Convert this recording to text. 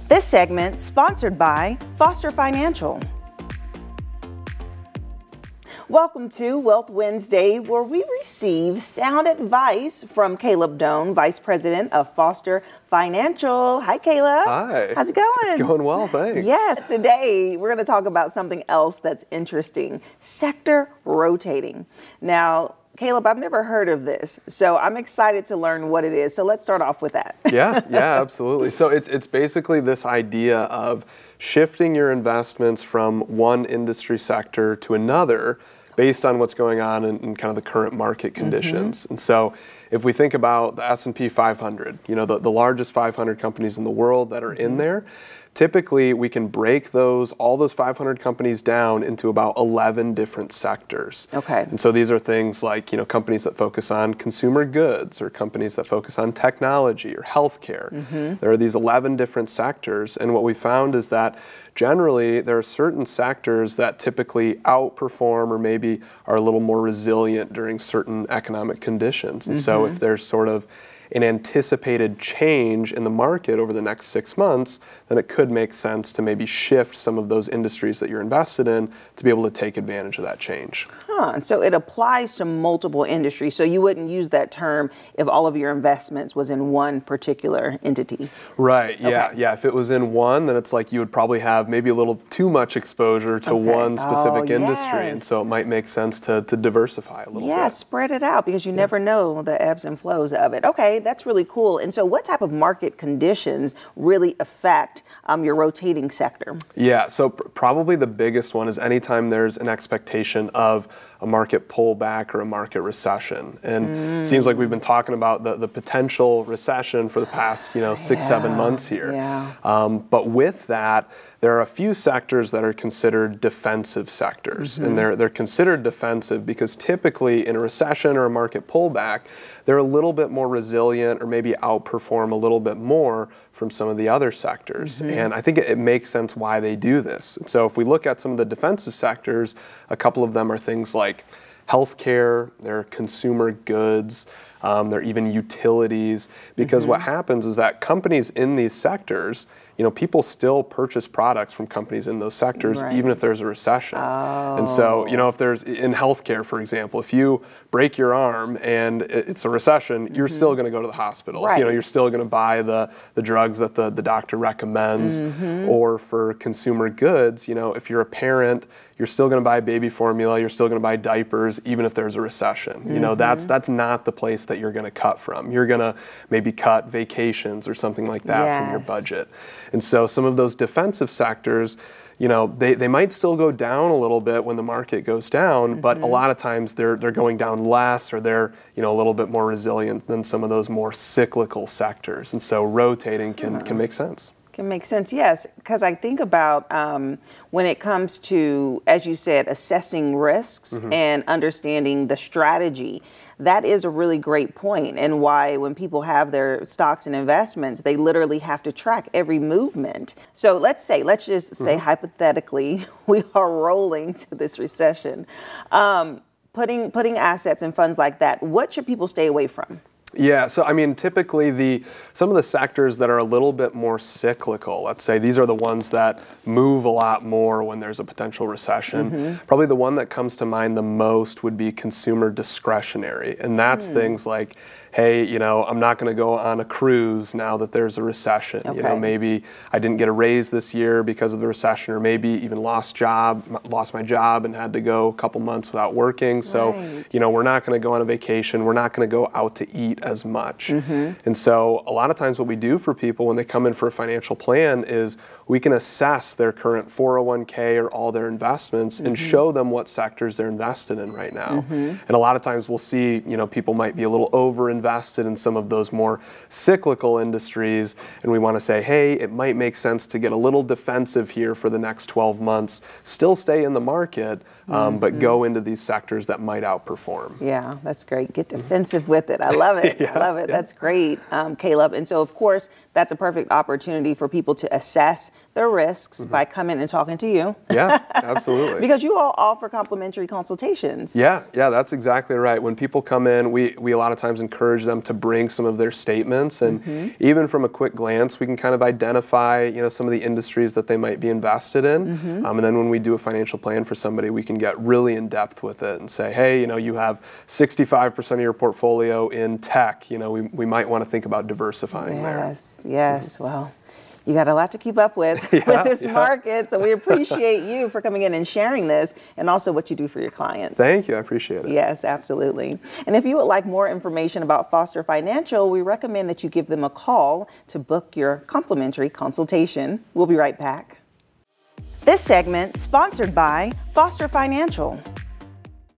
This segment sponsored by Foster Financial. Welcome to Wealth Wednesday, where we receive sound advice from Caleb Doane, Vice President of Foster Financial. Hi, Caleb. Hi. How's it going? It's going well, thanks. Yes, today we're going to talk about something else that's interesting, sector rotating. Now, Caleb, I've never heard of this, so I'm excited to learn what it is. So let's start off with that. Yeah, absolutely. So it's basically this idea of shifting your investments from one industry sector to another based on what's going on in kind of the current market conditions. And so if we think about the S&P 500, you know, the largest 500 companies in the world that are in there, typically we can break all those 500 companies down into about 11 different sectors. Okay. And so these are things like, you know, companies that focus on consumer goods or companies that focus on technology or healthcare. There are these 11 different sectors, and what we found is that generally there are certain sectors that typically outperform or maybe are a little more resilient during certain economic conditions. And so if there's sort of an anticipated change in the market over the next 6 months, then it could make sense to maybe shift some of those industries that you're invested in to be able to take advantage of that change. So it applies to multiple industries. So you wouldn't use that term if all of your investments was in one particular entity. Right, yeah. If it was in one, then it's like you would probably have maybe a little too much exposure to one specific industry. And so it might make sense to diversify a little bit. Yeah, spread it out because you never know the ebbs and flows of it. Okay, that's really cool. And so what type of market conditions really affect your rotating sector? Yeah, so probably the biggest one is anytime there's an expectation of a market pullback or a market recession. And it seems like we've been talking about the potential recession for the past, 6-7 months here. But with that, there are a few sectors that are considered defensive sectors. And they're considered defensive because typically in a recession or a market pullback, they're a little bit more resilient or maybe outperform a little bit more from some of the other sectors. And I think it makes sense why they do this. And so if we look at some of the defensive sectors, a couple of them are things like healthcare, they're consumer goods, they're even utilities, because what happens is that companies in these sectors, people still purchase products from companies in those sectors, even if there's a recession. And so, if there's, in healthcare, for example, if you break your arm and it's a recession, you're still going to go to the hospital. You're still going to buy the drugs that the doctor recommends. Or for consumer goods, if you're a parent, you're still going to buy baby formula, you're still going to buy diapers, even if there's a recession. That's not the place that you're going to cut from. You're going to maybe cut vacations or something like that from your budget. And so some of those defensive sectors, they might still go down a little bit when the market goes down, but a lot of times they're going down less, or they're a little bit more resilient than some of those more cyclical sectors. And so rotating can make sense. Can make sense, yes, because I think about when it comes to, as you said, assessing risks and understanding the strategy. That is a really great point, and why when people have their stocks and investments, they literally have to track every movement. So let's just say hypothetically, we are rolling to this recession. Putting assets and funds like that, what should people stay away from? Yeah, so I mean, typically some of the sectors that are a little bit more cyclical, let's say, these are the ones that move a lot more when there's a potential recession. Probably the one that comes to mind the most would be consumer discretionary, and that's things like, hey, I'm not going to go on a cruise now that there's a recession. Maybe I didn't get a raise this year because of the recession, or maybe even lost my job and had to go a couple months without working. So, we're not going to go on a vacation. We're not going to go out to eat as much. And so a lot of times what we do for people when they come in for a financial plan is we can assess their current 401k or all their investments and show them what sectors they're invested in right now. And a lot of times we'll see, people might be a little over-invested in some of those more cyclical industries, and we want to say, hey, it might make sense to get a little defensive here for the next 12 months, still stay in the market, but go into these sectors that might outperform. Yeah, that's great. Get defensive with it. I love it. I love it. That's great, Caleb. And so, of course, that's a perfect opportunity for people to assess their risks by coming and talking to you. Yeah, absolutely. Because you all offer complimentary consultations. Yeah, that's exactly right. When people come in, we a lot of times encourage them to bring some of their statements, and even from a quick glance, we can kind of identify, some of the industries that they might be invested in. And then when we do a financial plan for somebody, we can get really in depth with it and say, hey, you have 65% of your portfolio in tech. We might want to think about diversifying there. Yes. Well, you got a lot to keep up with this market. So we appreciate you for coming in and sharing this, and also what you do for your clients. Thank you. I appreciate it. Yes, absolutely. And if you would like more information about Foster Financial, we recommend that you give them a call to book your complimentary consultation. We'll be right back. This segment sponsored by Foster Financial.